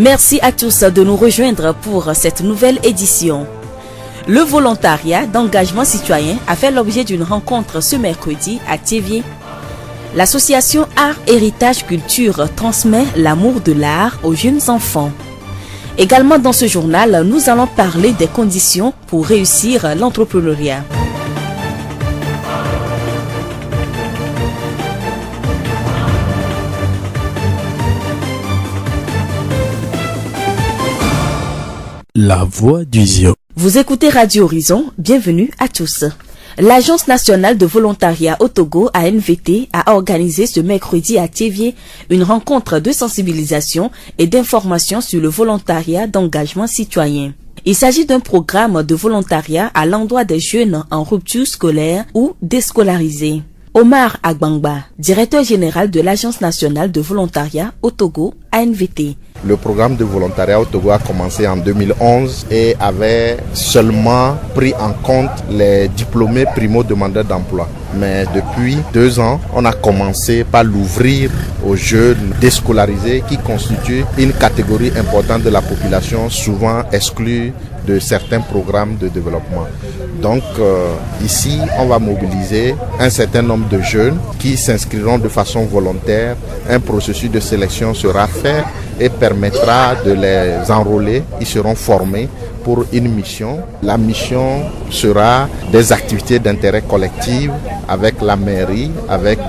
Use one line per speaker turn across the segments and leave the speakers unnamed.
Merci à tous de nous rejoindre pour cette nouvelle édition. Le volontariat d'engagement citoyen a fait l'objet d'une rencontre ce mercredi à Thiévié. L'association Art Héritage Culture transmet l'amour de l'art aux jeunes enfants. Également dans ce journal, nous allons parler des conditions pour réussir l'entrepreneuriat.
La voix du Zion.
Vous écoutez Radio Horizon, bienvenue à tous. L'Agence nationale de volontariat au Togo, ANVT, a organisé ce mercredi à Thiévié une rencontre de sensibilisation et d'information sur le volontariat d'engagement citoyen. Il s'agit d'un programme de volontariat à l'endroit des jeunes en rupture scolaire ou déscolarisés. Omar Agbangba, directeur général de l'Agence nationale de volontariat au Togo, ANVT.
Le programme de volontariat au Togo a commencé en 2011 et avait seulement pris en compte les diplômés primo-demandeurs d'emploi. Mais depuis 2 ans, on a commencé par l'ouvrir aux jeunes déscolarisés qui constituent une catégorie importante de la population, souvent exclue de certains programmes de développement. Donc ici, on va mobiliser un certain nombre de jeunes qui s'inscriront de façon volontaire. Un processus de sélection sera fait et permettra de les enrôler. Ils seront formés pour une mission. La mission sera des activités d'intérêt collectif avec la mairie, avec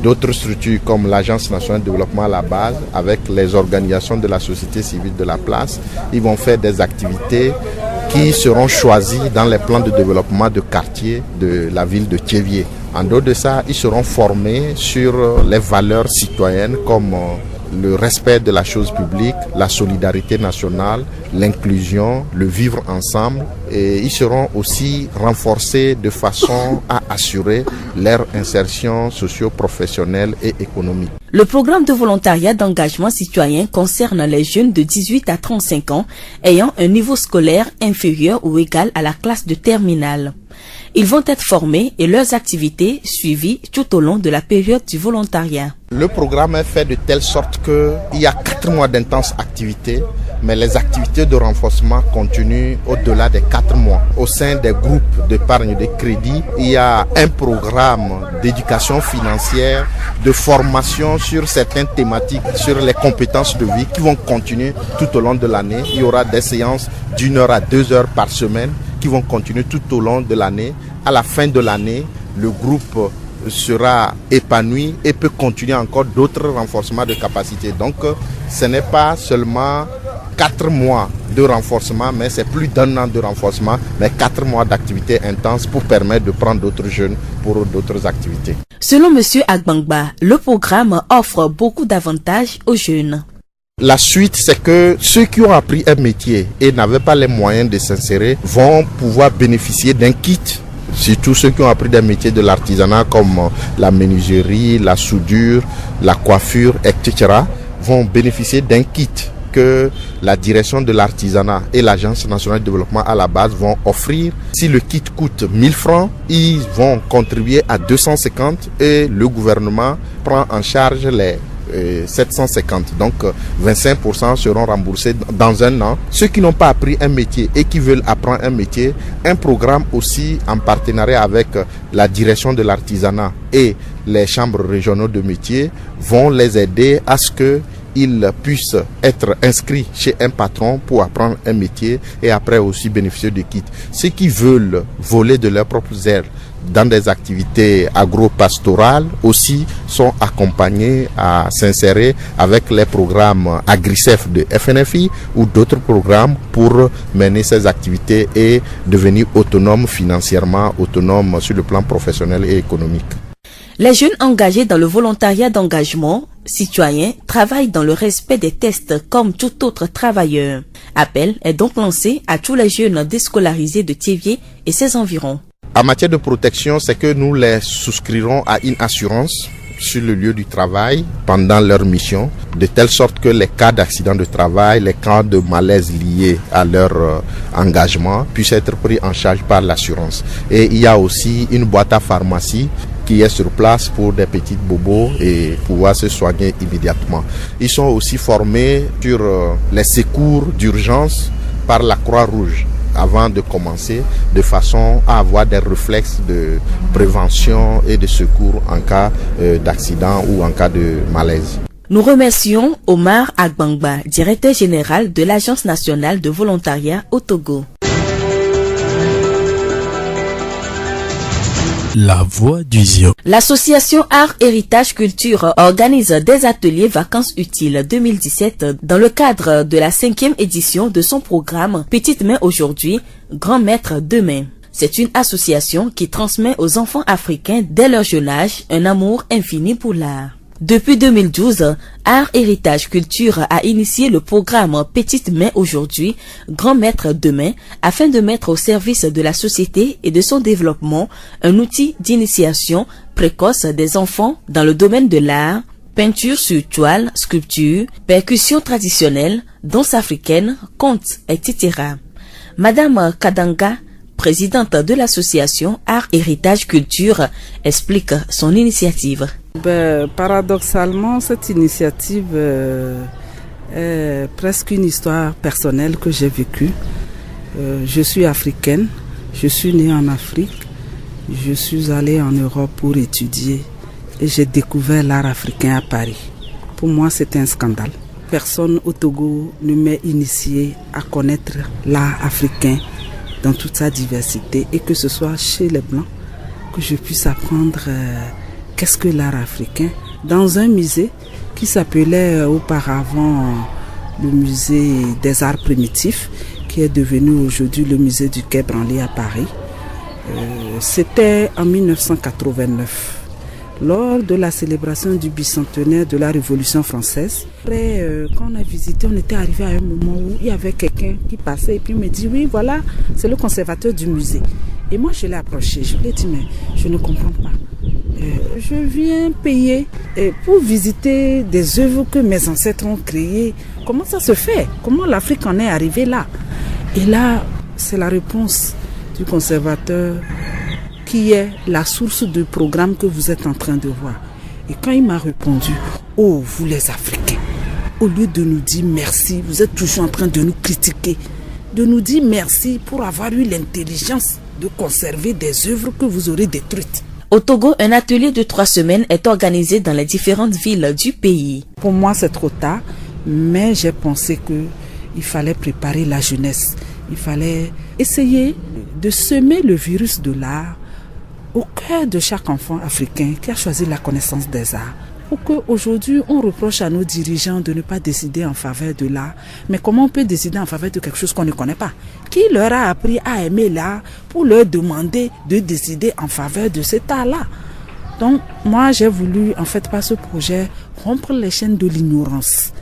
d'autres structures comme l'Agence nationale de développement à la base, avec les organisations de la société civile de la place. Ils vont faire des activités qui seront choisies dans les plans de développement de quartier de la ville de Thiévié. En dehors de ça, ils seront formés sur les valeurs citoyennes comme le respect de la chose publique, la solidarité nationale, l'inclusion, le vivre ensemble, et ils seront aussi renforcés de façon à assurer leur insertion socio-professionnelle et économique.
Le programme de volontariat d'engagement citoyen concerne les jeunes de 18 à 35 ans ayant un niveau scolaire inférieur ou égal à la classe de terminale. Ils vont être formés et leurs activités suivies tout au long de la période du volontariat.
Le programme est fait de telle sorte qu'il y a 4 mois d'intenses activités, mais les activités de renforcement continuent au-delà des 4 mois. Au sein des groupes d'épargne de crédit, il y a un programme d'éducation financière, de formation sur certaines thématiques, sur les compétences de vie qui vont continuer tout au long de l'année. Il y aura des séances d'1 heure à 2 heures par semaine qui vont continuer tout au long de l'année. À la fin de l'année, le groupe sera épanoui et peut continuer encore d'autres renforcements de capacité. Donc, ce n'est pas seulement 4 mois de renforcement, mais c'est plus d'1 an de renforcement, mais 4 mois d'activité intense pour permettre de prendre d'autres jeunes pour d'autres activités.
Selon M. Agbangba, le programme offre beaucoup d'avantages aux jeunes.
La suite, c'est que ceux qui ont appris un métier et n'avaient pas les moyens de s'insérer vont pouvoir bénéficier d'un kit. Surtout ceux qui ont appris des métiers de l'artisanat comme la menuiserie, la soudure, la coiffure, etc. vont bénéficier d'un kit que la direction de l'artisanat et l'Agence nationale de développement à la base vont offrir. Si le kit coûte 1000 francs, ils vont contribuer à 250 et le gouvernement prend en charge les 750. Donc 25% seront remboursés dans 1 an. Ceux qui n'ont pas appris un métier et qui veulent apprendre un métier, un programme aussi en partenariat avec la direction de l'artisanat et les chambres régionales de métiers vont les aider à ce qu'ils puissent être inscrits chez un patron pour apprendre un métier et après aussi bénéficier de kits. Ceux qui veulent voler de leurs propres ailes dans des activités agro-pastorales aussi sont accompagnés à s'insérer avec les programmes AgriCEF de FNFI ou d'autres programmes pour mener ces activités et devenir autonomes financièrement, autonomes sur le plan professionnel et économique.
Les jeunes engagés dans le volontariat d'engagement citoyen travaillent dans le respect des tests comme tout autre travailleur. Appel est donc lancé à tous les jeunes déscolarisés de Thiévié et ses environs.
En matière de protection, c'est que nous les souscrirons à une assurance sur le lieu du travail pendant leur mission, de telle sorte que les cas d'accident de travail, les cas de malaise liés à leur engagement puissent être pris en charge par l'assurance. Et il y a aussi une boîte à pharmacie qui est sur place pour des petites bobos et pouvoir se soigner immédiatement. Ils sont aussi formés sur les secours d'urgence par la Croix-Rouge avant de commencer, de façon à avoir des réflexes de prévention et de secours en cas d'accident ou en cas de malaise.
Nous remercions Omar Agbangba, directeur général de l'Agence nationale de volontariat au Togo.
La voix du Zion.
L'association Art Héritage Culture organise des ateliers vacances utiles 2017 dans le cadre de la 5e édition de son programme Petite Main aujourd'hui, Grand Maître demain. C'est une association qui transmet aux enfants africains dès leur jeune âge un amour infini pour l'art. Depuis 2012, Art Héritage Culture a initié le programme Petite Main aujourd'hui, Grand Maître demain, afin de mettre au service de la société et de son développement un outil d'initiation précoce des enfants dans le domaine de l'art, peinture sur toile, sculpture, percussion traditionnelle, danse africaine, contes, etc. Madame Kadanga, présidente de l'association Art Héritage Culture, explique son initiative.
Paradoxalement, cette initiative est presque une histoire personnelle que j'ai vécue. Je suis africaine, je suis née en Afrique, je suis allée en Europe pour étudier et j'ai découvert l'art africain à Paris. Pour moi, c'est un scandale. Personne au Togo ne m'a initié à connaître l'art africain dans toute sa diversité et que ce soit chez les Blancs, que je puisse apprendre qu'est-ce que l'art africain dans un musée qui s'appelait auparavant le musée des arts primitifs, qui est devenu aujourd'hui le musée du Quai Branly à Paris. C'était en 1989, lors de la célébration du bicentenaire de la Révolution française. Après, quand on a visité, on était arrivé à un moment où il y avait quelqu'un qui passait et puis me dit, oui, voilà, c'est le conservateur du musée. Et moi, je l'ai approché, je lui ai dit, mais je ne comprends pas. Je viens payer pour visiter des œuvres que mes ancêtres ont créées. Comment ça se fait? Comment l'Afrique en est arrivée là? Et là, c'est la réponse du conservateur qui est la source du programme que vous êtes en train de voir. Et quand il m'a répondu, oh, vous les Africains, au lieu de nous dire merci, vous êtes toujours en train de nous critiquer, de nous dire merci pour avoir eu l'intelligence de conserver des œuvres que vous aurez détruites.
Au Togo, un atelier de 3 semaines est organisé dans les différentes villes du pays.
Pour moi, c'est trop tard, mais j'ai pensé qu'il fallait préparer la jeunesse. Il fallait essayer de semer le virus de l'art au cœur de chaque enfant africain qui a choisi la connaissance des arts. Pour qu'aujourd'hui, on reproche à nos dirigeants de ne pas décider en faveur de l'art. Mais comment on peut décider en faveur de quelque chose qu'on ne connaît pas? Qui leur a appris à aimer l'art pour leur demander de décider en faveur de cet art-là? Donc, moi, j'ai voulu, en fait, par ce projet, rompre les chaînes de l'ignorance.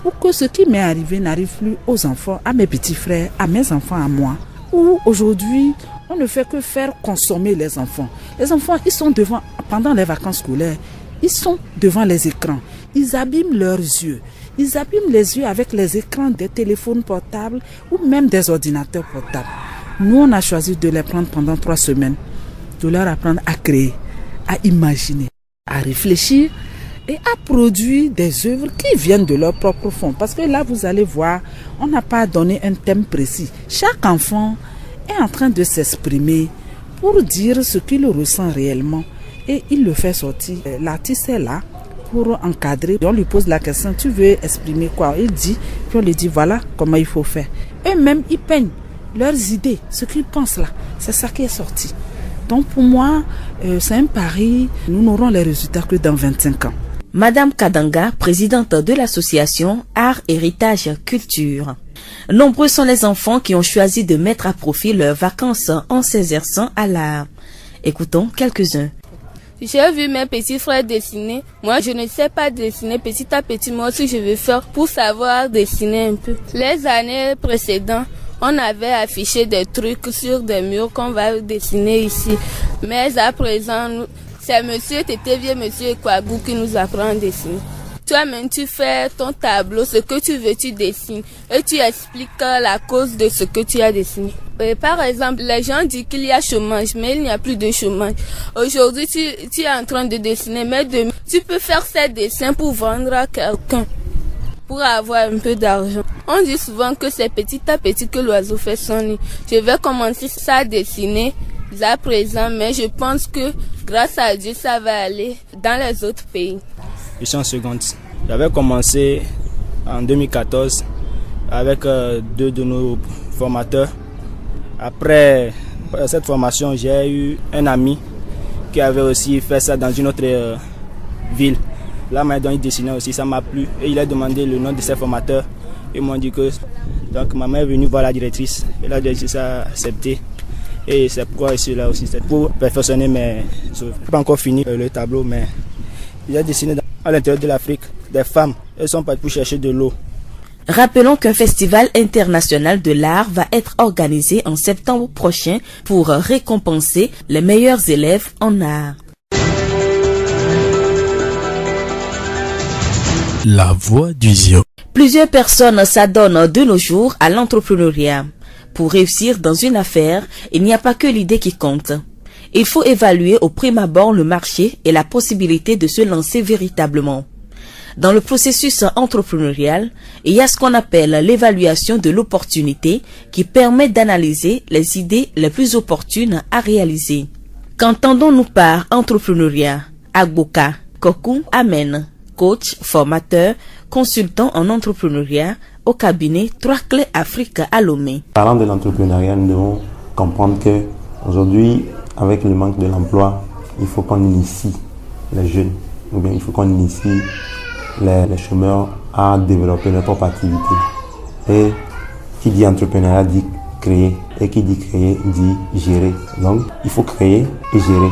Pour que ce qui m'est arrivé n'arrive plus aux enfants, à mes petits frères, à mes enfants, à moi. Où aujourd'hui, on ne fait que faire consommer les enfants. Les enfants, ils sont devant, pendant les vacances scolaires, ils sont devant les écrans. Ils abîment leurs yeux. Ils abîment les yeux avec les écrans des téléphones portables ou même des ordinateurs portables. Nous, on a choisi de les prendre pendant 3 semaines, de leur apprendre à créer, à imaginer, à réfléchir et à produire des œuvres qui viennent de leur propre fond. Parce que là, vous allez voir, on n'a pas donné un thème précis. Chaque enfant est en train de s'exprimer pour dire ce qu'il ressent réellement. Et il le fait sortir. L'artiste est là pour encadrer. On lui pose la question, tu veux exprimer quoi? Il dit, puis on lui dit, voilà comment il faut faire. Eux-mêmes, ils peignent leurs idées, ce qu'ils pensent là. C'est ça qui est sorti. Donc pour moi, c'est un pari. Nous n'aurons les résultats que dans 25 ans.
Madame Kadanga, présidente de l'association Art Héritage Culture. Nombreux sont les enfants qui ont choisi de mettre à profit leurs vacances en s'exerçant à l'art. Écoutons quelques-uns.
J'ai vu mes petits frères dessiner. Moi, je ne sais pas dessiner. Petit à petit, moi aussi, je vais faire pour savoir dessiner un peu. Les années précédentes, on avait affiché des trucs sur des murs qu'on va dessiner ici. Mais à présent, c'est monsieur Tété, monsieur Kwagou qui nous apprend à dessiner. Toi-même, tu fais ton tableau, ce que tu veux, tu dessines. Et tu expliques la cause de ce que tu as dessiné. Par exemple, les gens disent qu'il y a chômage, mais il n'y a plus de chômage. Aujourd'hui, tu es en train de dessiner, mais demain, tu peux faire ces dessins pour vendre à quelqu'un, pour avoir un peu d'argent. On dit souvent que c'est petit à petit que l'oiseau fait son nid. Je vais commencer ça à dessiner à présent, mais je pense que grâce à Dieu, ça va aller dans les autres pays.
Je suis en seconde. J'avais commencé en 2014 avec deux de nos formateurs. Après cette formation, j'ai eu un ami qui avait aussi fait ça dans une autre ville. Là, maintenant, il dessinait aussi, ça m'a plu. Et il a demandé le nom de ses formateurs. Ils m'ont dit que... Donc, ma mère est venue voir la directrice. Et la directrice a accepté. Et c'est pourquoi je suis là aussi. C'est pour perfectionner mes œuvres. Je n'ai pas encore fini le tableau, mais j'ai dessiné à l'intérieur de l'Afrique des femmes. Elles sont parties pour chercher de l'eau.
Rappelons qu'un festival international de l'art va être organisé en septembre prochain pour récompenser les meilleurs élèves en art.
La voix du Zion.
Plusieurs personnes s'adonnent de nos jours à l'entrepreneuriat. Pour réussir dans une affaire, il n'y a pas que l'idée qui compte. Il faut évaluer au prime abord le marché et la possibilité de se lancer véritablement. Dans le processus entrepreneurial, il y a ce qu'on appelle l'évaluation de l'opportunité qui permet d'analyser les idées les plus opportunes à réaliser. Qu'entendons-nous par entrepreneuriat? Agboka, Kokou, Amen, coach, formateur, consultant en entrepreneuriat au cabinet 3 Clés Afrique à Lomé.
Parlant de l'entrepreneuriat, nous devons comprendre que aujourd'hui, avec le manque de l'emploi, il faut qu'on initie les jeunes, ou bien il faut qu'on initie les chômeurs à développer leur propre activité. Et qui dit entrepreneuriat dit créer, et qui dit créer dit gérer. Donc, il faut créer et gérer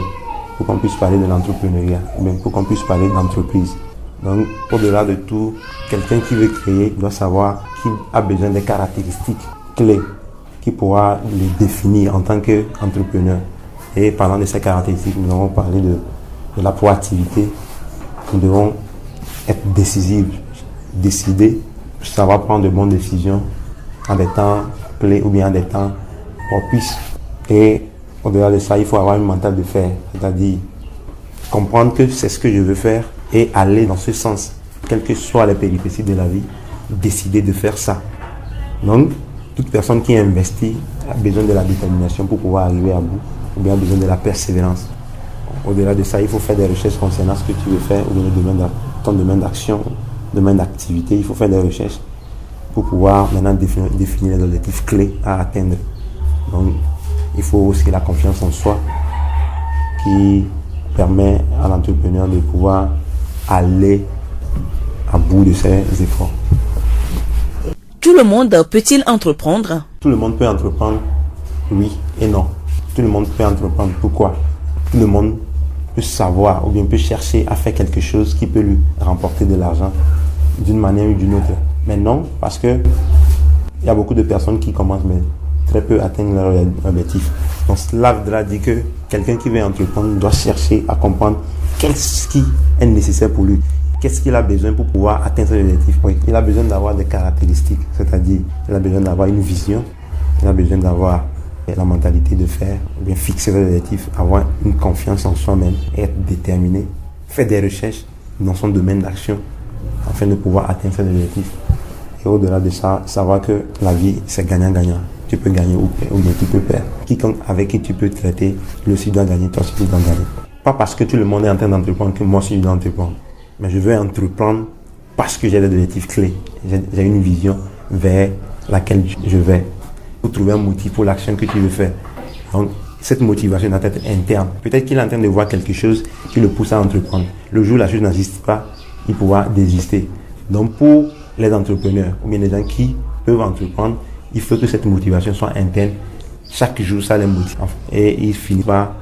pour qu'on puisse parler de l'entrepreneuriat, ou bien pour qu'on puisse parler d'entreprise. Donc, au-delà de tout, quelqu'un qui veut créer doit savoir qu'il a besoin des caractéristiques clés qui pourra les définir en tant qu'entrepreneur. Et parlant de ces caractéristiques, nous avons parlé de la proactivité. Nous devons être décisifs, décider, savoir prendre de bonnes décisions en des temps clés ou bien en des temps propices. Et au-delà de ça, il faut avoir une mentale de fer, c'est-à-dire comprendre que c'est ce que je veux faire et aller dans ce sens, quelles que soient les péripéties de la vie, décider de faire ça. Donc, toute personne qui investit a besoin de la détermination pour pouvoir arriver à bout, ou bien a besoin de la persévérance. Au-delà de ça, il faut faire des recherches concernant ce que tu veux faire, ou bien ton domaine d'action, domaine d'activité. Il faut faire des recherches pour pouvoir maintenant définir les objectifs clés à atteindre. Donc, il faut aussi la confiance en soi qui permet à l'entrepreneur de pouvoir aller à bout de ses efforts.
Tout le monde peut-il entreprendre?
Tout le monde peut entreprendre, oui et non. Tout le monde peut entreprendre. Pourquoi? Tout le monde peut savoir ou bien peut chercher à faire quelque chose qui peut lui rapporter de l'argent d'une manière ou d'une autre. Mais non, parce que il y a beaucoup de personnes qui commencent, mais très peu atteignent leur objectif. Donc cela voudra dire que quelqu'un qui veut entreprendre doit chercher à comprendre qu'est-ce qui est nécessaire pour lui. Qu'est-ce qu'il a besoin pour pouvoir atteindre ses objectifs? Oui, il a besoin d'avoir des caractéristiques, c'est-à-dire il a besoin d'avoir une vision, il a besoin d'avoir la mentalité de faire, bien fixer ses objectifs, avoir une confiance en soi-même, être déterminé, faire des recherches dans son domaine d'action afin de pouvoir atteindre ses objectifs. Et au-delà de ça, savoir que la vie c'est gagnant-gagnant. Tu peux gagner ou bien tu peux perdre. Quiconque avec qui tu peux traiter, lui aussi doit gagner, toi aussi tu dois gagner. Pas parce que tout le monde est en train d'entreprendre que moi aussi je dois entreprendre. Mais je veux entreprendre parce que j'ai des objectifs clés. J'ai une vision vers laquelle je vais. Pour trouver un motif pour l'action que tu veux faire. Donc, cette motivation doit être interne. Peut-être qu'il est en train de voir quelque chose qui le pousse à entreprendre. Le jour où la chose n'existe pas, il pourra désister. Donc, pour les entrepreneurs ou bien les gens qui peuvent entreprendre, il faut que cette motivation soit interne. Chaque jour, ça les motive. Et ils finissent par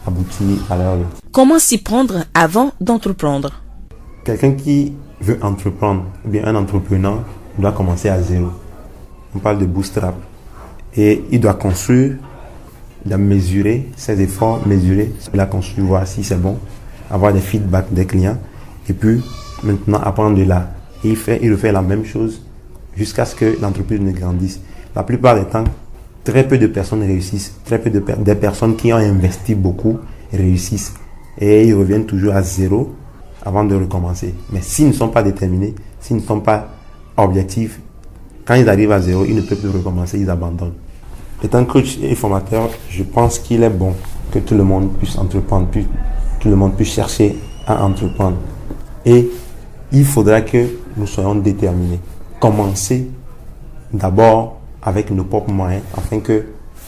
aboutir à leur...
Comment s'y prendre avant d'entreprendre?
Quelqu'un qui veut entreprendre, ou bien un entrepreneur, doit commencer à zéro. On parle de bootstrap. Et il doit construire, il doit mesurer ses efforts, mesurer, il a construit, voir si c'est bon, avoir des feedbacks des clients, et puis maintenant apprendre de là. Et il refait la même chose jusqu'à ce que l'entreprise ne grandisse. La plupart des temps, très peu de personnes réussissent, très peu des personnes qui ont investi beaucoup réussissent et ils reviennent toujours à zéro avant de recommencer. Mais s'ils ne sont pas déterminés, s'ils ne sont pas objectifs, quand ils arrivent à zéro, ils ne peuvent plus recommencer, ils abandonnent. Étant coach et formateur, je pense qu'il est bon que tout le monde puisse entreprendre, tout le monde puisse chercher à entreprendre. Et il faudra que nous soyons déterminés. Commencer d'abord avec nos propres moyens, afin que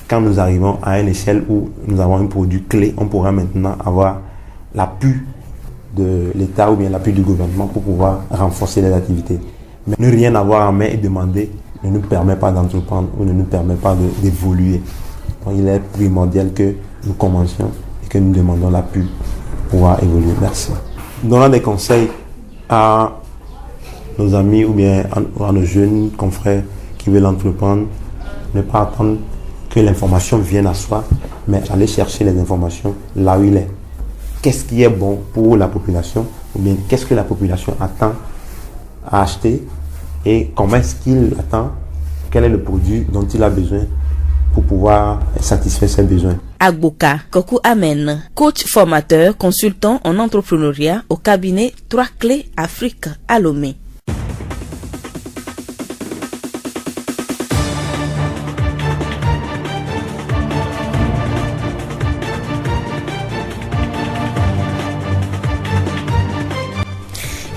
quand nous arrivons à une échelle où nous avons un produit clé, on pourra maintenant avoir l'appui de l'État ou bien l'appui du gouvernement pour pouvoir renforcer les activités. Mais ne rien avoir en main et demander ne nous permet pas d'entreprendre ou ne nous permet pas d'évoluer. Donc il est primordial que nous commencions et que nous demandons l'appui pour pouvoir évoluer. Merci. Donnons des conseils à nos amis ou bien à nos jeunes confrères qui veulent entreprendre. Ne pas attendre que l'information vienne à soi, mais aller chercher les informations là où il est. Qu'est-ce qui est bon pour la population, ou bien qu'est-ce que la population attend à acheter et comment est-ce qu'il attend, quel est le produit dont il a besoin pour pouvoir satisfaire ses besoins.
Agboka Kokou Amen, coach formateur, consultant en entrepreneuriat au cabinet 3 Clés Afrique à Lomé.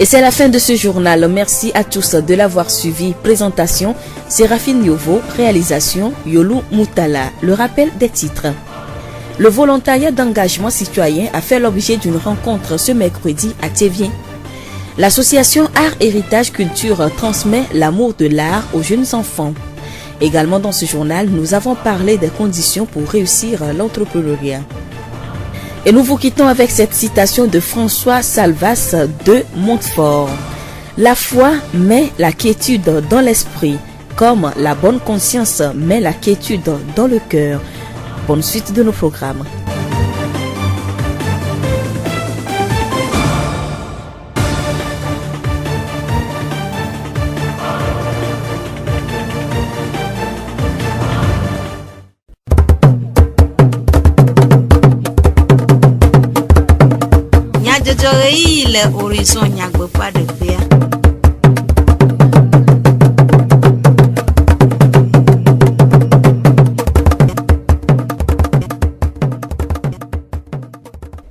Et c'est la fin de ce journal. Merci à tous de l'avoir suivi. Présentation, Séraphine Yovo. Réalisation, Yolou Moutala. Le rappel des titres. Le volontariat d'engagement citoyen a fait l'objet d'une rencontre ce mercredi à Thévien. L'association Art Héritage Culture transmet l'amour de l'art aux jeunes enfants. Également dans ce journal, nous avons parlé des conditions pour réussir l'entrepreneuriat. Et nous vous quittons avec cette citation de François Salvas de Montfort. La foi met la quiétude dans l'esprit, comme la bonne conscience met la quiétude dans le cœur. Bonne suite de nos programmes.
Le horizon nyagbe pas de paix.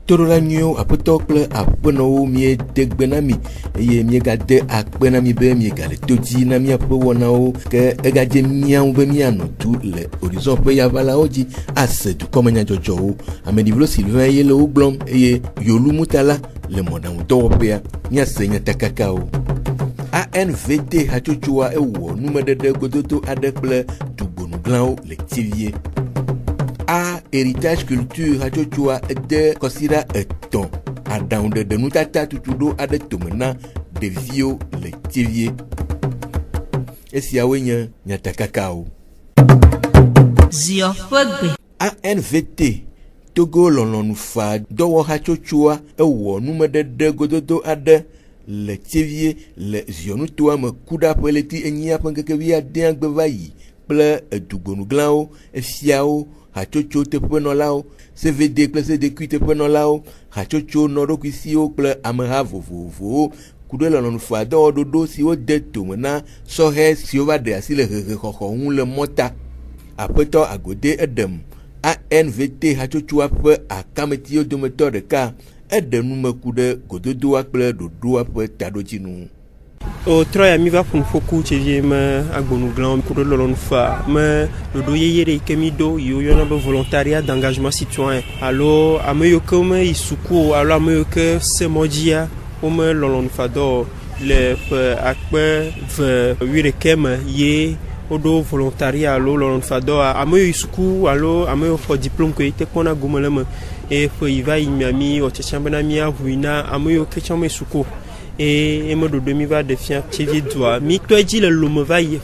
Torolanyo apotokle apono mie degbenami eye mie gade akbenami be mie gale todi na mie apo wonao ke egaje mian be miano tu le horizon pe yavala oji ase du komenya jojo amedivlo Sylvain ye le oglom eye Yolou Moutala le modan topea nya senya takakao ANVT hachochua ewo numedede godoto adekple dubonu glao le tivier A héritage culture hachochua de kosira eton adan de nutata tutudo ade tomena de vio le tivier esi awenya nyata kakao
Zio fogbe
ANVT Togo lɔlɔnu fa dɔwɔ hatsotsoa ewɔ numedede gododo aɖe le tievie le zionutoa me kuɖaƒe le ti enyia ƒe ŋkekevi adea gbe va yi kple edugbonuglawo efiawo hatsotso teƒenɔlawo CVD kple CDQ teƒenɔlawo hatsotso nɔɖokuisiwo kple ameha vovovowo ku ɖe lɔlɔnu fa dɔwɔɖoɖo siwo de tome na sɔhɛ siwo va ɖe asi le hehexɔxɔ ŋu le mɔta aƒetɔ Agode Edem ANVT hatsotsoa ƒe akametiwo dometɔ ɖeka eɖe numeku ɖe gododoa kple ɖoɖoa ƒe taɖodzinu.
O trɔya mi va ƒonu ƒoku tsedie me agbonuglan ku ɖe lɔlɔnu fa me ɖoɖo yeye ɖe yike mi do yiwo yɔna be volontariat d'engagement citoyen alo ame yiwo ke meyi suku alo ame yiwo ke se mɔdzia wome lɔlɔnu fa dɔ le ƒe akpe 21 me ye woɖo volontariat alo lɔlɔnufadɔ ame yiwo yi suku alo ame yiwo xɔ diplôme ko yite kpɔna gome le me eye ƒe yi va yi miami wɔtsɛtsɛ bena miaʋui na ame yiwo ke tsɛ me suku et me do mi va défiant chevi doa mi to ji le lomo va yi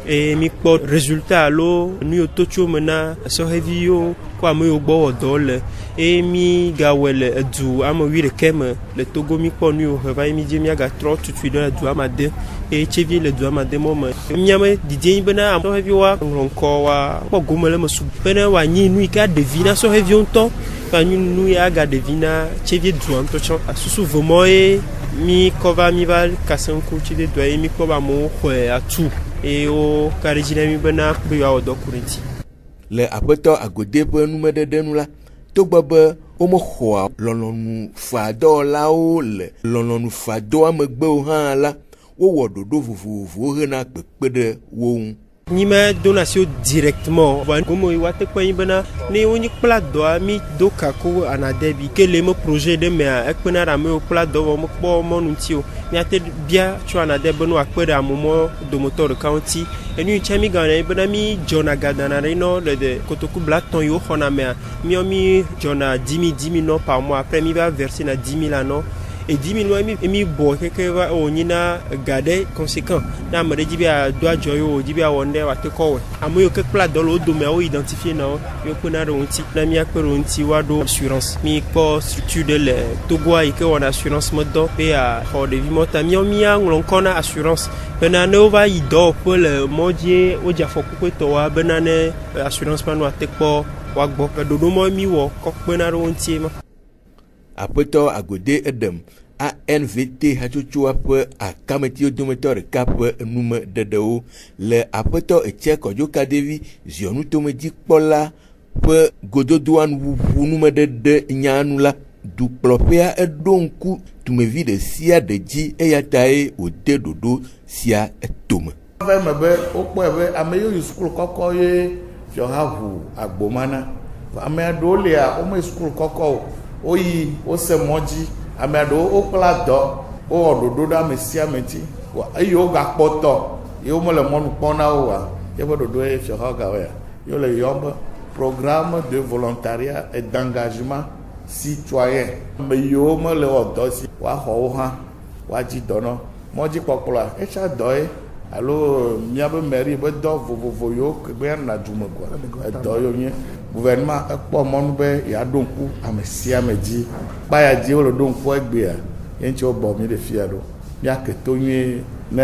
et mi po résultat lo nu otocho mena so heavy yo kwa mo yo gbo odole et mi gawele du am wi le kem le Togo mi po nu va mi je mi aga trop tout de suite la du amade et chevi le du amade mo mi am didie bena am so heavy wa ronko wa po gomele mo su bena wa ni nu ka devina so heavy on to pa nu ya ga devina chevi du am to chan asusu vomo e mi kova mi va casser un coup de doigt mi kova mo a tout et o karejina mi bena bi wa odo kurenti
le apeto agode pe numedede nu la to gbebe o mo xɔa lɔlɔnu fado la o le lɔlɔnu fado amegbe o hã la wo wɔ dodo vovovowo hena kpekpe ɖe wo ŋu
ni ma donation directement comme wa te ko bena ni oni pla do mi do kako anadebi que le mo projet de me ekpena ra me o pla do mo po mo nuntio mi ate bia chu anadebe no akpere amomo do motor county enu chemi gana bena mi jona gadana no de kotoku blaton yo hona me mi jona 10,000 no par mois après mi va verser na 10,000 no et 10,000 mi bo keke va onina gade conséquent na me di bia do ajoyo di bia wonde wa te ko we amoyo ke pla do lo do me o identifier na yo pena ro nti na mi akpero nti wa do assurance mi ko structure de le Togo a ke on assurance modo pe a ho de vi mota mi anglon kona assurance pena no va i do po le modie o ja foku ko to wa benane assurance man wa te ko wa gbo do do mo mi wo ko pena ro nti ma
apeto agode edem ANVT hatsotsoa ƒe akametio dometɔ ɖeka ƒe enume dedewo le apeto etse kɔdzoka ɖevi ziɔnu tomedzikpɔla ƒe gododoa nuʋuʋu numedede nyanu la dukplɔƒea eɖo ŋku tumevi ɖe sia ɖe dzi eya tae wòde ɖoɖo sia etome.
Ave me be wokpɔe be ame yiwo yi sukulu kɔkɔ ye fiɔha ʋu agbomana ame aɖewo lia wome sukulu kɔkɔ o woyi wose mɔ dzi ame aɖewo wokpla dɔ wowɔ ɖoɖo ɖe ame sia ame dzi eye wogakpɔ tɔ ye womele mɔnu kpɔm na wo wa yeƒe ɖoɖo ye fiɔha gawoe ye wole yɔm be programme de volontariat et d'engagement citoyen ame yiwo mele wɔ dɔ si woaxɔ wo hã woadzi dɔ nɔ mɔdzikpɔkplɔa etsa dɔ ye alo miabe mairie be dɔ vovovo yiwo kegbe na dume kɔa edɔ yiwo nye gouvernement ekpɔ mɔnu be yeaɖo ŋku ame sia ame dzi kpaya dzi wole ɖo ŋku egbea ye ŋuti wobɔ mi ɖe fia ɖo miake to nyuie ne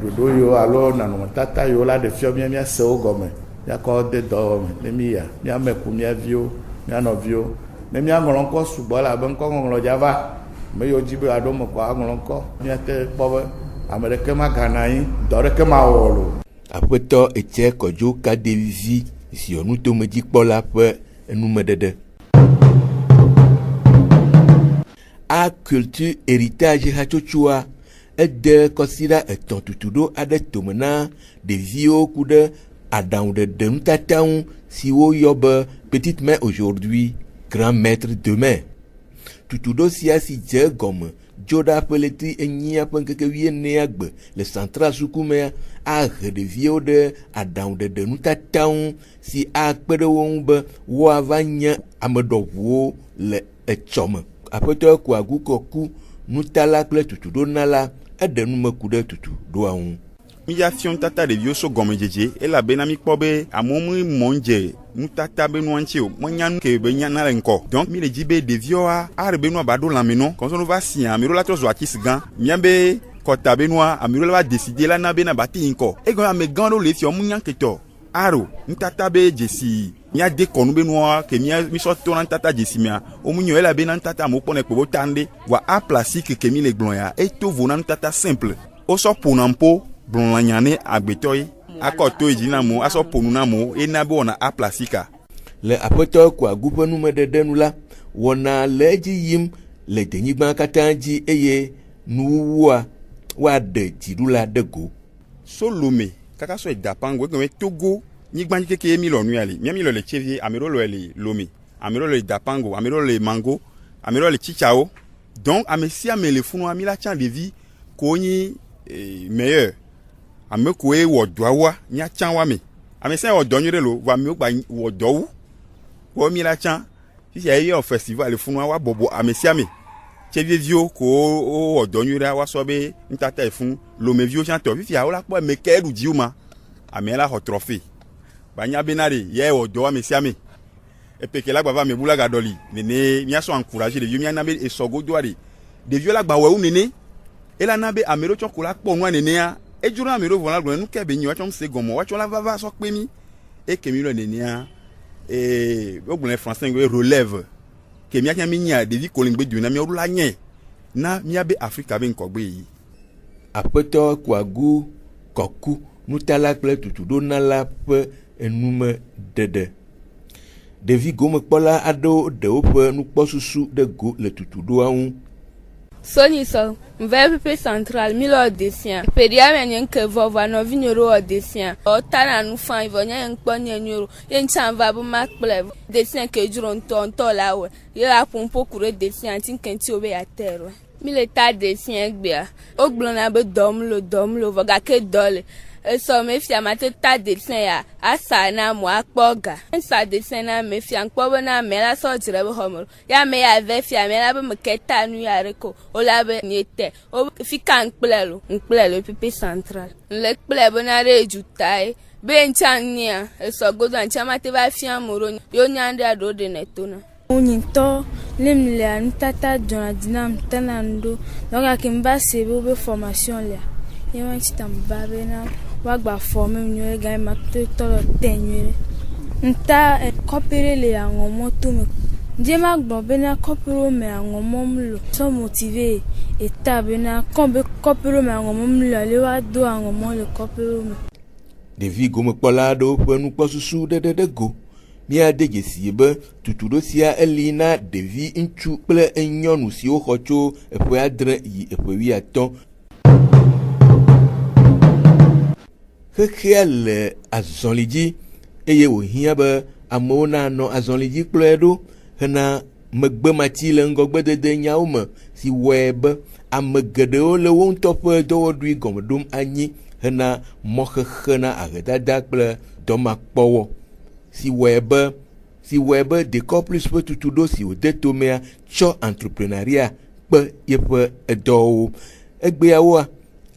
ɖoɖo yiwo alo nɔnɔmetata yiwo la ɖe fia miase wo gɔme miakɔ de dɔwɔme ne miya miame ku mia viwo mia nɔviwo ne miaŋlɔ ŋkɔ sugbɔ le abe ŋkɔ ŋɔŋlɔ dzava me yiwo dzi be aɖo me kɔ aŋlɔ ŋkɔ miate kpɔ be ame ɖeke magana anyi dɔ ɖeke mawɔ lo.
Aƒetɔ etse kɔdzoka ɖevi ziɔnu tomedzikpɔla ƒe enumedede. A culture héritage hatsotsoa ede kɔsiɖa etɔ̃ tutuɖo aɖe tome na ɖeviwo ku ɖe aɖaŋuɖeɖe nutata ŋu si woyɔ be petite main aujourd'hui grand maître demain. Tutuɖo sia si dze gɔme dzo ɖa ƒe letri enyia ƒe ŋkeke 14 gbe le central sukumea ahe ɖeviwo ɖe aɖaŋuɖeɖe nutata ŋu si akpe ɖe wo ŋu be woava nye ameɖɔʋuwo le etsɔ me. Aƒetɔ ko agu kɔku nutala kple tutuɖonala eɖe nume ku ɖe tutuɖoa ŋu.
Mía fiɔn tata ɖeviwo so gɔmedzedze elabena mi kpɔ be amewo mɔ dze nutata be nua ŋuti o menya nu ke be nyana le ŋkɔ donc mi le dzi be ɖeviwoa are be nua ba ɖo lãme nɔ kɔnsɔn va sia ame ɖo la trɔ zɔ atisi gã mía be kɔta be nua ame ɖo la va décider la na be na ba te yi ŋkɔ egɔme ame gã ɖewo le fiɔ mu nya ketɔ aro nutata be dzesi mía de kɔnu be nua ke mía mi sɔ to na nutata dzesi mea wo mu nyɔ elabena nutata amewo kpɔnɛ kpe bo tan ɖe wa a plastique ke mi le gblɔ ya eto vo na nutata simple wo sɔ ƒona ŋpo gblɔlanya ne agbetɔ ye akɔ to yi dzi na mo asɔ ƒonu na mo ena be wɔna a plastika.
Le aƒetɔ ko agu ƒe numedede nu la wɔna le edzi yim le denyigba katã dzi eye nuwuwua woaɖe dziɖula ɖe go.
Solome kaka sɔ dapango egɔme Togo nyigba dzi keke mi lɔ nu ya li mi lɔ le tsevie ame ɖewo lɔ le lome ame ɖewo le dapango ame ɖewo le mango ame ɖewo le tsitsawo donc ame sia ame le funua mi la tsã ɖevi ko nyi meilleur ame koe wɔ dɔawoa miatsã wa me ame sia wɔ dɔ nyuie ɖe lo vɔ amewo gba wɔ dɔwu wɔ mi la tsã fisia yeyɔ festival le funua wa bɔbɔ ame sia me vieux ko o donyura wa sobe ntata efun lo me vieux chanteur fifi a ola po me keru diuma amela ho trophée banya benari ye odo amesiame et puis que là baba me bula gadoli nene mia so encourager les vieux mia nabe e sogo doari des vieux là gba we nene et la nabe amero chokola po nwa nene a e juro amero vola gbo nu kebe nyi wa chom se gomo wa chola vava so pe mi e kemi lo nene a et ogun français ngo relève que mia nya mi nya de vi kolingbe du na mi orula nye na mia be Africa be nkogbe yi
apeto kwagu koku nutala kple tutudo na la pe enume dede devi gome kpola ado de woƒe nukpɔsusu de go le tutudoa ŋu.
Soni so mvepe central milo desia pedia menye ke vova no vinyoro desia o tana nu fan ivonya nkpo nyanyoro yencha va bu makple desia ke juro ntonto lawe ye apumpo kure desia tinkenti obe atero mile ta desia gbia ogbona be domlo voga ke dole so me fia mate ta desia ya asa na mo akpoga ensa desia na me fia nkpo na me la so jire be homo ya me ya ve fia me la be meketa nu ya reko o la be niete o fika nkplelo pepe central le kplebo na rejutai be nchania so godo ncha mate ba fia moro yo nyande ado de netona
Onyinto lemle antata dona dinam tanando donc akimba sebe be formation là yewa chitamba bena wagba former nyo ga makto tolo tenye nta copier le angomo to me Diema gbo bena kopero me angomom lo so motivé eta bena kombe kopero me angomom lo le wa do angomom le kopero me
Devi gome kpolado pe nukposusu de go mia de gesi be tutudo sia elina devi nchu kple enyonu si o xocho epe adre yi epe wi aton le azonliji eye wo hia be amona no azonliji kpledo hena megbe mati le ngogbe de nyawo me si web amegedeo le won tope dowodui gomdom anyi hena mokhena agedada kple domakpowo si web de plus peu tutudo si o detomea cho entrepreneuriat pe yepe edo egbeawo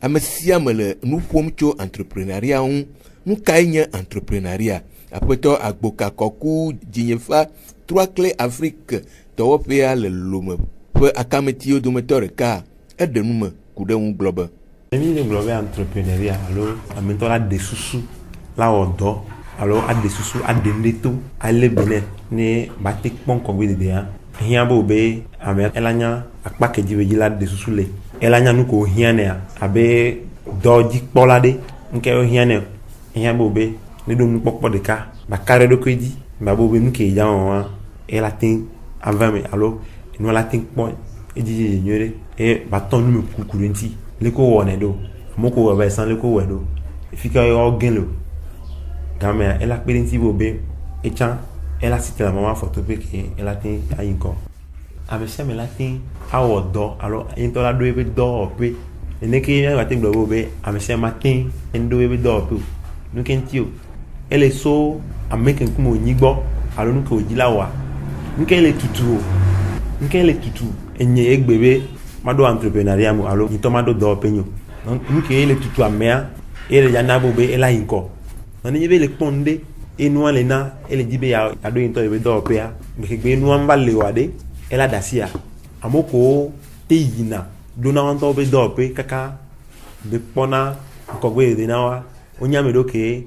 amesiame le nuƒom tso entrepreneuriat ŋu nukae nye entrepreneuriat apeto agboka koku dzinyefa 3 clés Afrique dɔwɔƒea le lome ƒe akametiwo dometɔ ɖeka eɖe nume ku ɖe ŋu gblɔ be
mi le gblɔ be entrepreneuriat alo ametɔ la de susu la wɔ dɔ alo ade susu ade ndeto ale bene ne bate kpɔn kɔgbe dedea hiã be ame elanya akpa kedzi be dzi la de susu le elanya nu ko hiã ne abe dɔ dzi kpɔla de nke hiã ne hiã be ne do nu kpɔkpɔ ɖeka bakare ɖo ko dzi ba be nu ke dza ela tin avame alo nu la tin kpɔ edzi nyore e baton nu me kukuru nti le ko wone do moko ba san le ko wedo fika yo genlo gamea ela kpere nti be echa ela site la mama photo pe ke ela tin ayinko abese me la tin awodo alo into la do be do pe eneke ya ba tin gbo be abese matin endo be do pe nu kentio ele so ameken kumo nyigbo alo nu ko jilawa nkele tutu enye egbebe mado entrepreneuriat mo alo ni tomado do penyo donc nkele tutu amea ele ya bo be ela yinko nani yebe le ponde enu ale na ele jibe ya ado into be do pe ya ngegbe enu amba le wade ela dasia amoko te yina dona onto be do pe kaka be pona ko gbe de na wa onya me do ke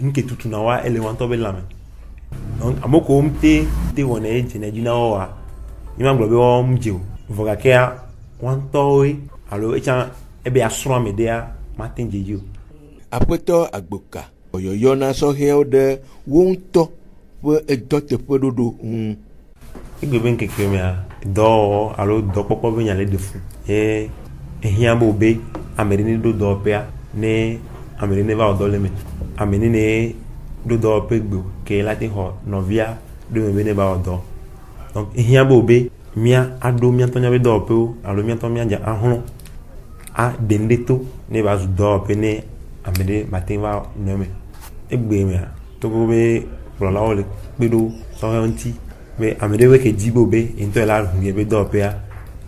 nke tutu na wa ele wanto be lame donc amoko mte te wona ejene jina wa ima glo be o mje voga ke wanto we alo echa ebe asro medea martin jeju
apeto agboka oyoyo na so heo de wonto we edote pedodo
igbebe nkeke me do alo do popo be nyale defu ehia bo be amerini do pea ne amerini va do leme ameni ne do pegbo ke la ti ho novia do me ne ba do donc ehia bo be mia ado mia tonya be do pe o alo mia to mia ja ahun a dendeto ne ba do pe ne amede matin va nome egbe me to go be pro la ole pedo so hanti be amede we ke jibo be into la hu be do pe a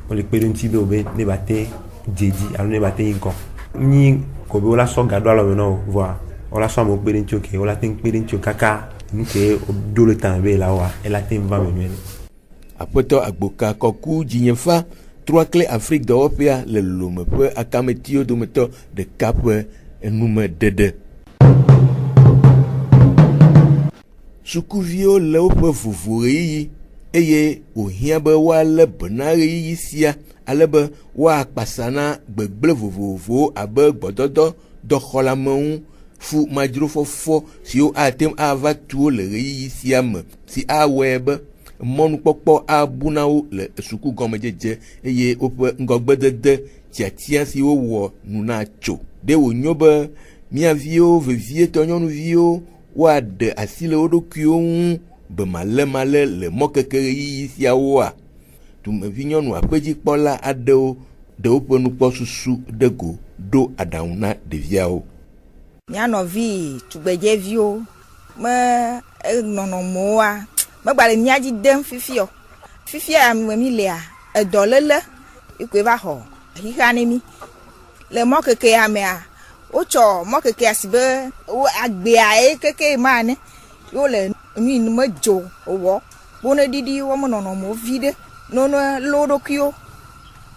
on le pede nti be obe ne bate jeji alo ne bate inko ni ko be ola so gado alo no voir ola so mo pede nti okay ola ten pede nti kaka nke do le temps be la wa ela ten va menuel
apoto agboka koku jinyefa 3 clés Afrique d'Europe le lume pe akametio do meto de cap enume dede sukuvio le ope vuvuri eye ohia be wa le benare yi sia alebe wa kpasana gbegble vovovo abe gbododo do xolameun fu madrofofo si o atem ava tuo le yi sia me si awebe mɔnu kpɔkpɔ abunawo le suku gɔmedzedze eye woƒe ŋgɔgbedede tiatia si wowɔ nuna tso de wonyo be miaviwo vevietɔ nyɔnuviwo woaɖe asi le wo ɖokuiwo ŋu be male le mɔkeke ɣeyiɣi siawoa tumevi nyɔnu aƒedzikpɔla aɖewo ɖe woƒe nukpɔsusu de go ɖo aɖaŋu na ɖeviawo.
Mianɔvi tugbedzeviwo me nɔnɔmewoa megbale miadzi dem fifia ame mi lea edɔlele ikoe va xɔ xixa ne mi le mɔkekea mea wotsɔ mɔkekea si be agbea ye keke ma ne wo le nu me dzo wɔ bone didi wo me nɔnɔmewo vi ɖe nono lo ɖokuiwo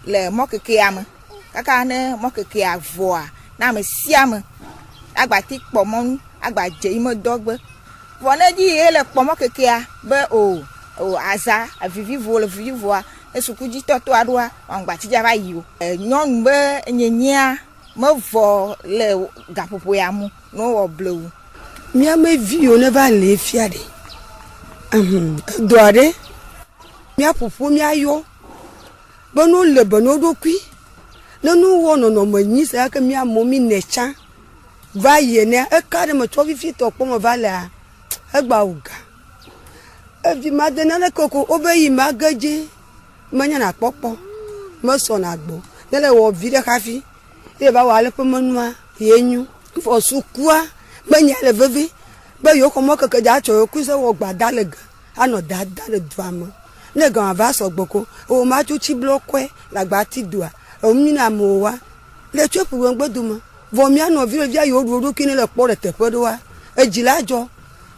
le mɔkekea me kaka ne mɔkekea vɔa na ame sia ame agbati kpɔ mɔnu agbadze yi me dɔgbe vɔne dzi ye le kpɔ mɔkekea be o aza avivivo le vivivoa esukuji tɔtɔ aɖoa ŋgbatidza va yi o nyɔnu be nyenyea me vɔ le gaƒoƒo ya mu no wɔ blewu
miame viwo ne va le fia de do aɖe miaƒoƒo miayɔ be no le be no ɖokui ne nu wɔ nɔnɔme nyi se ke miamo mi ne tsã va yi ne eka ɖe me tsɔ fifitɔ kpɔ me va lea egba uga evi made nane koko obe yi magedze menya na kpɔkpɔ mesɔ na gbo ne le wɔ vi ɖe hafi ye va wɔ ale ƒe menua ye nyu fɔ sukua menya le veve be yewo xɔ mɔkeke dza tsɔ yewo kuse wɔ gbada le ge anɔ dada le dua me ne gama va sɔgbɔ ko o ma tso tsi blɔkɔe le agbati dua omina amewo wa le tso ƒu ŋgbedome vɔ mianɔ vi via yewo ɖo ɖokui ne le kpɔ le teƒe ɖoa edzi la dzɔ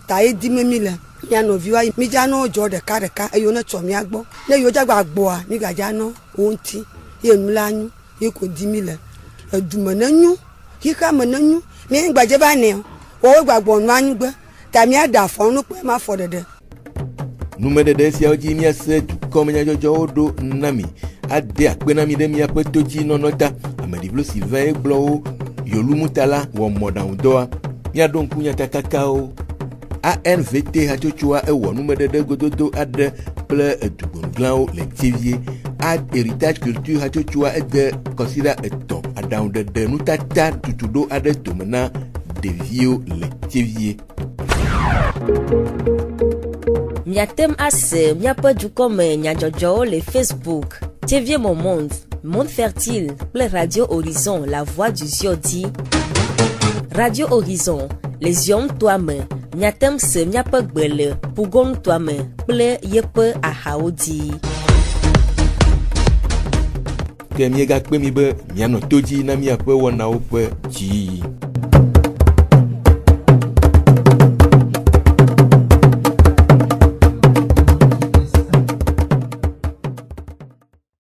ta ye di mi le mianɔviwa mi dzanɔ dzɔ ɖeka eye ne tsɔ mia gbɔ ne yewo dzagba gbɔa mi gadzanɔ wo ŋuti ye nu la nyu ye ko di mi le edume ne nyu xexa me ne nyu mi gbadze ba ne wo gbagbɔ nu anyigbe ta mi ada afɔ nu kpe ma fɔ ɖeɖe
numedede siawo dzi miase dukɔmenyadzɔdzɔwo ɖo nami ade akpe na mi ɖe miaƒe to dzi nɔnɔ ta ameɖiblo si va ye gblɔwo yolumutala wɔ mɔɖaŋudɔa miaɖo ŋku nyatakakawo ANVT hatsotsoa ewɔ numedede gododo aɖe kple edugbonuglawo le Tievie Heritage Culture hatsotsoa ede kɔsiɖa 3 aɖaŋuɖeɖe nutata tutuɖo aɖe tome na ɖeviwo le Tievie.
Miatem ase miaƒe dukɔme nyadzɔdzɔwo le Facebook Tievie Mon Monde, Monde Fertile kple Radio Horizon, La Voix du Ziodi. Radio Horizon, les yom toame, miatem se miaƒe gbe le Pugon toame kple yeƒe ahawo dzi.
Ke miegakpe mi be mianɔ to dzi na miaƒe wɔnawo ƒe dzi.